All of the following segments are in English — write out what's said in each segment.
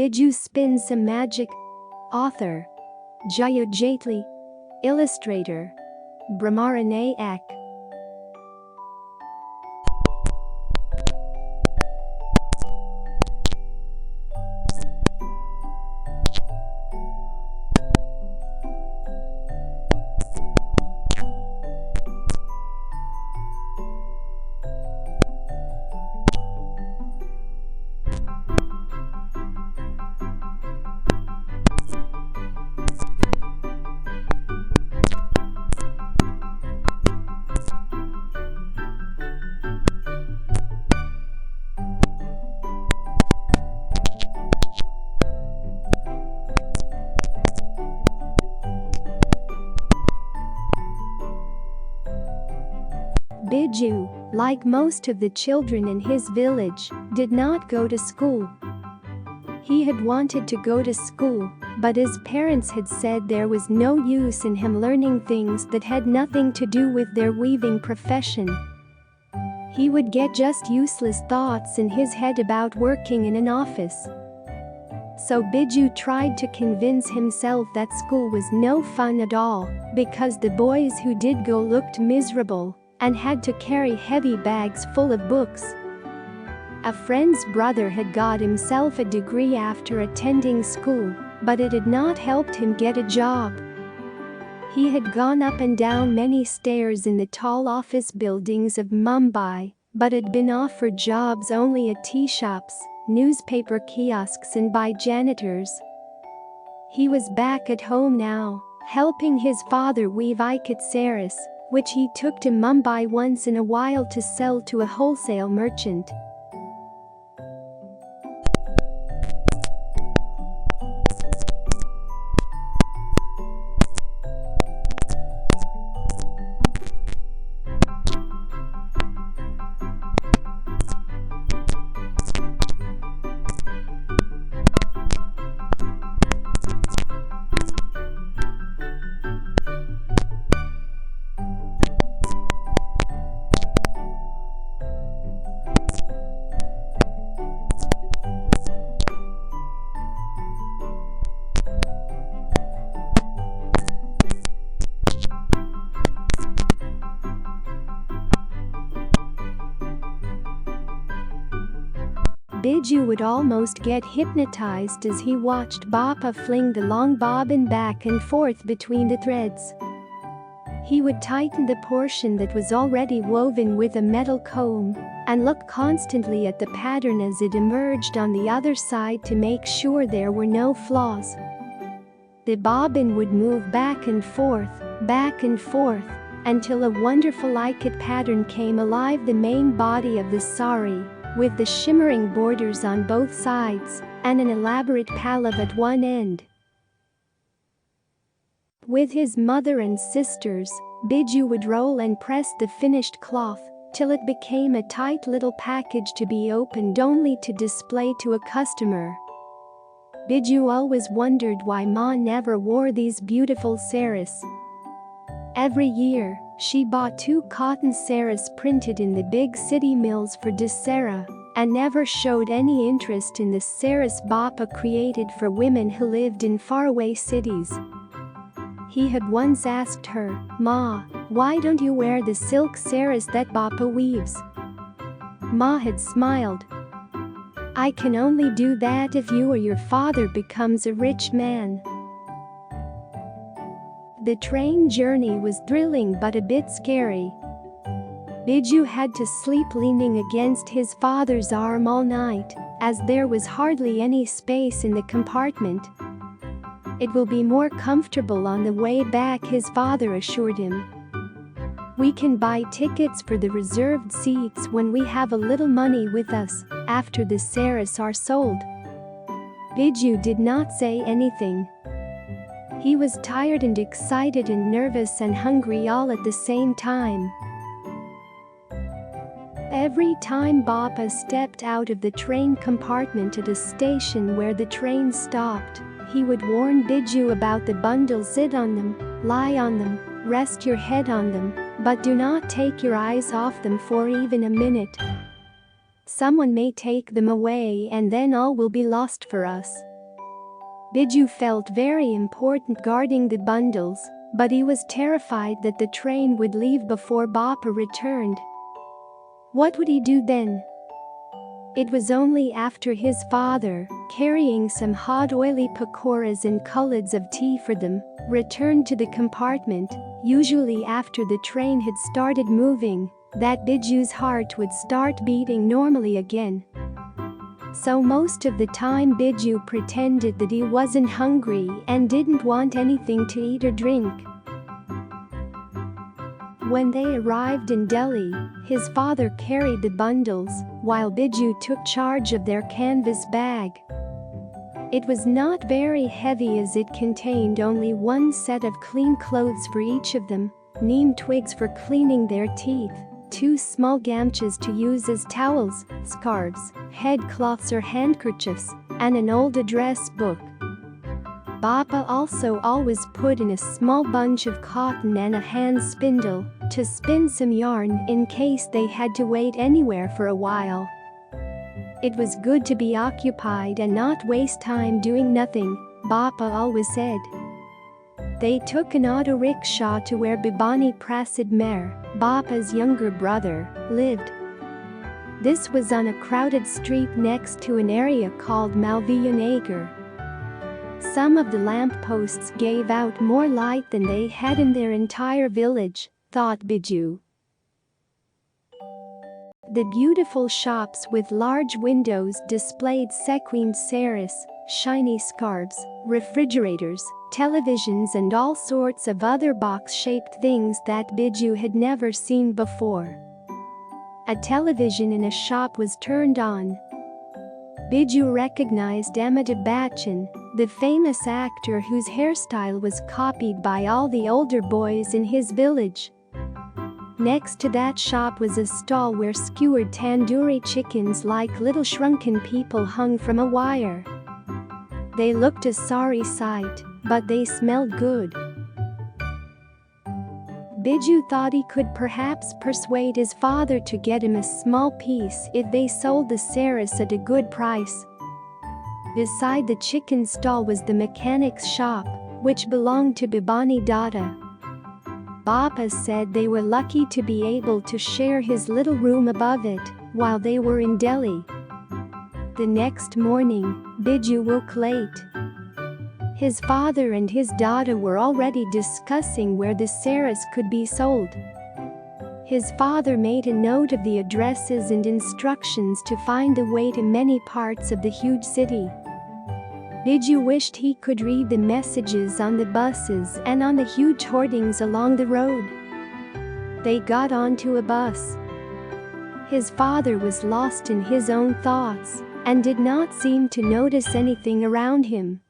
Biju spins some magic. Author Jaya Jaitly. Illustrator Bhramara Nayak. Biju, like most of the children in his village, did not go to school. He had wanted to go to school, but his parents had said there was no use in him learning things that had nothing to do with their weaving profession. He would get just useless thoughts in his head about working in an office. So Biju tried to convince himself that school was no fun at all, because the boys who did go looked miserable and had to carry heavy bags full of books. A friend's brother had got himself a degree after attending school, but it had not helped him get a job. He had gone up and down many stairs in the tall office buildings of Mumbai, but had been offered jobs only at tea shops, newspaper kiosks and by janitors. He was back at home now, helping his father weave ikat saris, which he took to Mumbai once in a while to sell to a wholesale merchant. Biju would almost get hypnotized as he watched Bapa fling the long bobbin back and forth between the threads. He would tighten the portion that was already woven with a metal comb and look constantly at the pattern as it emerged on the other side to make sure there were no flaws. The bobbin would move back and forth, until a wonderful ikat pattern came alive, the main body of the sari, with the shimmering borders on both sides and an elaborate pallab at one end. With his mother and sisters, Biju would roll and press the finished cloth till it became a tight little package to be opened only to display to a customer. Biju always wondered why Ma never wore these beautiful saris. Every year, she bought 2 cotton saris printed in the big city mills for Dussehra and never showed any interest in the saris Bapa created for women who lived in faraway cities. He had once asked her, "Ma, why don't you wear the silk saris that Bapa weaves?" Ma had smiled. "I can only do that if you or your father becomes a rich man." The train journey was thrilling but a bit scary. Biju had to sleep leaning against his father's arm all night, as there was hardly any space in the compartment. "It will be more comfortable on the way back," his father assured him. "We can buy tickets for the reserved seats when we have a little money with us, after the saris are sold." Biju did not say anything. He was tired and excited and nervous and hungry all at the same time. Every time Bapa stepped out of the train compartment at a station where the train stopped, he would warn Biju about the bundles. "Sit on them, lie on them, rest your head on them, but do not take your eyes off them for even a minute. Someone may take them away and then all will be lost for us." Biju felt very important guarding the bundles, but he was terrified that the train would leave before Bapa returned. What would he do then? It was only after his father, carrying some hot oily pakoras and culleds of tea for them, returned to the compartment, usually after the train had started moving, that Biju's heart would start beating normally again. So most of the time Biju pretended that he wasn't hungry and didn't want anything to eat or drink. When they arrived in Delhi, his father carried the bundles, while Biju took charge of their canvas bag. It was not very heavy as it contained only one set of clean clothes for each of them, neem twigs for cleaning their teeth, 2 small gamchas to use as towels, scarves, head cloths or handkerchiefs, and an old address book. Bapa also always put in a small bunch of cotton and a hand spindle to spin some yarn in case they had to wait anywhere for a while. It was good to be occupied and not waste time doing nothing, Bapa always said. They took an auto rickshaw to where Bibani Prasid Mer, Bapa's younger brother, lived. This was on a crowded street next to an area called Malviyanagar. Some of the lampposts gave out more light than they had in their entire village, thought Biju. The beautiful shops with large windows displayed sequined saris, shiny scarves, refrigerators, televisions and all sorts of other box-shaped things that Biju had never seen before. A television in a shop was turned on. Biju recognized Amitabh Bachchan, the famous actor whose hairstyle was copied by all the older boys in his village. Next to that shop was a stall where skewered tandoori chickens like little shrunken people hung from a wire. They looked a sorry sight, but they smelled good. Biju thought he could perhaps persuade his father to get him a small piece if they sold the saris at a good price. Beside the chicken stall was the mechanic's shop, which belonged to Bibani Dada. Bapa said they were lucky to be able to share his little room above it while they were in Delhi. The next morning, Biju woke late. His father and his daughter were already discussing where the saris could be sold. His father made a note of the addresses and instructions to find the way to many parts of the huge city. Biju wished he could read the messages on the buses and on the huge hoardings along the road. They got onto a bus. His father was lost in his own thoughts and did not seem to notice anything around him.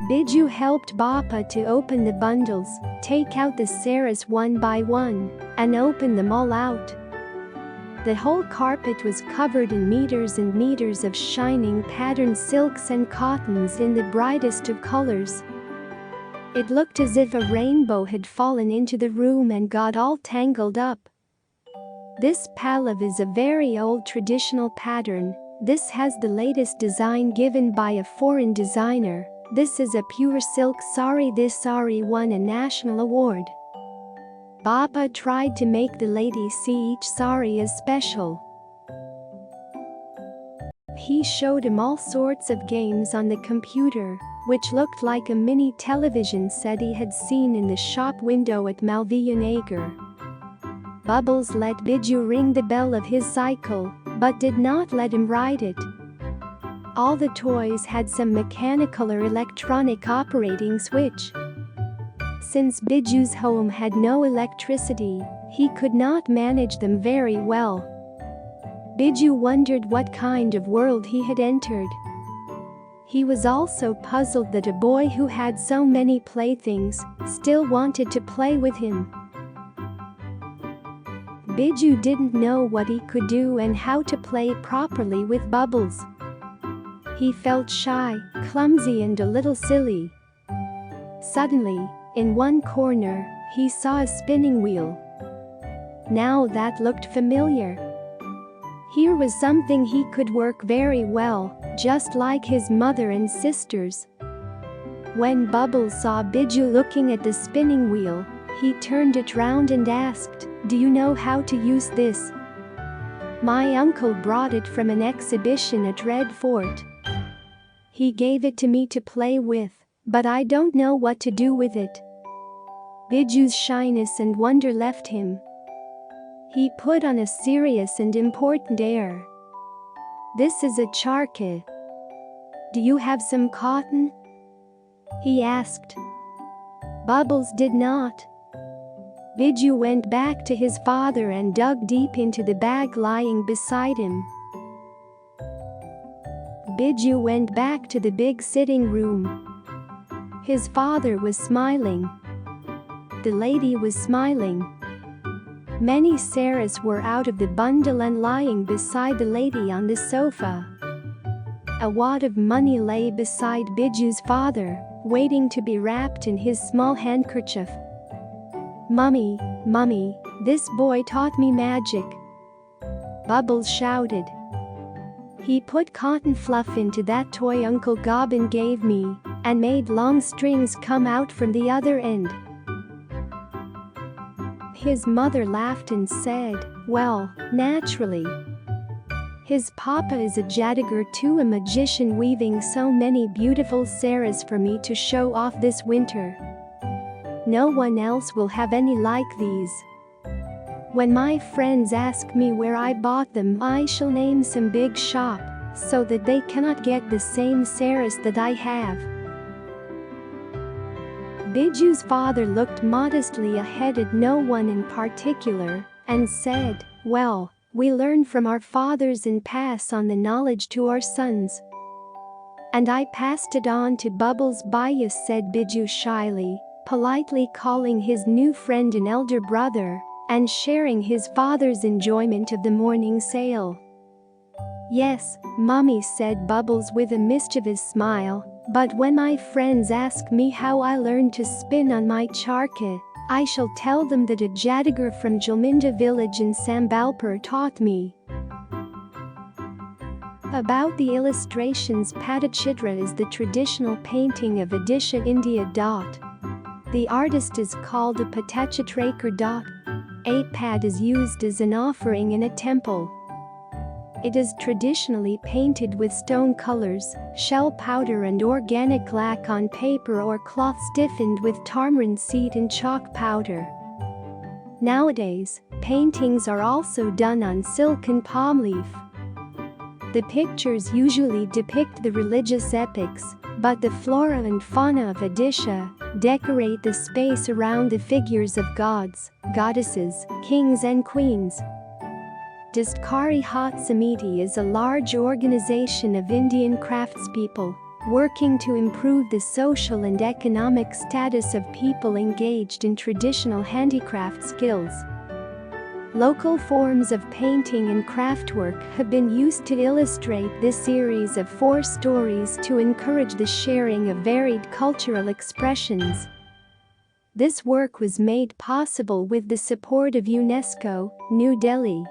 Biju helped Bapa to open the bundles, take out the saris one by one, and open them all out. The whole carpet was covered in meters and meters of shining patterned silks and cottons in the brightest of colors. It looked as if a rainbow had fallen into the room and got all tangled up. This pallav is a very old traditional pattern. This has the latest design given by a foreign designer. This is a pure silk sari. This sari won a national award. Bapa tried to make the lady see each sari as special. He showed him all sorts of games on the computer, which looked like a mini television set he had seen in the shop window at Malvianagar. Bubbles let Biju ring the bell of his cycle, but did not let him ride it. All the toys had some mechanical or electronic operating switch. Since Biju's home had no electricity, he could not manage them very well. Biju wondered what kind of world he had entered. He was also puzzled that a boy who had so many playthings still wanted to play with him. Biju didn't know what he could do and how to play properly with Bubbles. He felt shy, clumsy and a little silly. Suddenly, in one corner, he saw a spinning wheel. Now that looked familiar. Here was something he could work very well, just like his mother and sisters. When Bubbles saw Biju looking at the spinning wheel, he turned it round and asked, "Do you know how to use this? My uncle brought it from an exhibition at Red Fort. He gave it to me to play with, but I don't know what to do with it." Biju's shyness and wonder left him. He put on a serious and important air. "This is a charkha. Do you have some cotton?" he asked. Bubbles did not. Biju went back to his father and dug deep into the bag lying beside him. Biju went back to the big sitting room. His father was smiling. The lady was smiling. Many saris were out of the bundle and lying beside the lady on the sofa. A wad of money lay beside Biju's father, waiting to be wrapped in his small handkerchief. "Mummy, Mummy, this boy taught me magic," Bubbles shouted. "He put cotton fluff into that toy Uncle Gobbin gave me and made long strings come out from the other end." His mother laughed and said, "Well, naturally. His papa is a Jadigar too, a magician weaving so many beautiful saris for me to show off this winter. No one else will have any like these. When my friends ask me where I bought them, I shall name some big shop, so that they cannot get the same saris that I have." Biju's father looked modestly ahead at no one in particular and said, "Well, we learn from our fathers and pass on the knowledge to our sons." "And I passed it on to Bubbles Bias," said Biju shyly, politely calling his new friend an elder brother and sharing his father's enjoyment of the morning sale. "Yes, Mummy," said Bubbles with a mischievous smile, "but when my friends ask me how I learned to spin on my charkha, I shall tell them that a Jadigar from Jilminda village in Sambalpur taught me." About the illustrations, Patachitra is the traditional painting of Odisha, India. The artist is called a Patachitrakar. A pad is used as an offering in a temple. It is traditionally painted with stone colors, shell powder and organic lac on paper or cloth stiffened with tamarind seed and chalk powder. Nowadays, paintings are also done on silk and palm leaf. The pictures usually depict the religious epics, but the flora and fauna of Odisha decorate the space around the figures of gods, goddesses, kings and queens. Dastkari Hat Samiti is a large organization of Indian craftspeople working to improve the social and economic status of people engaged in traditional handicraft skills. Local forms of painting and craftwork have been used to illustrate this series of 4 stories to encourage the sharing of varied cultural expressions. This work was made possible with the support of UNESCO, New Delhi.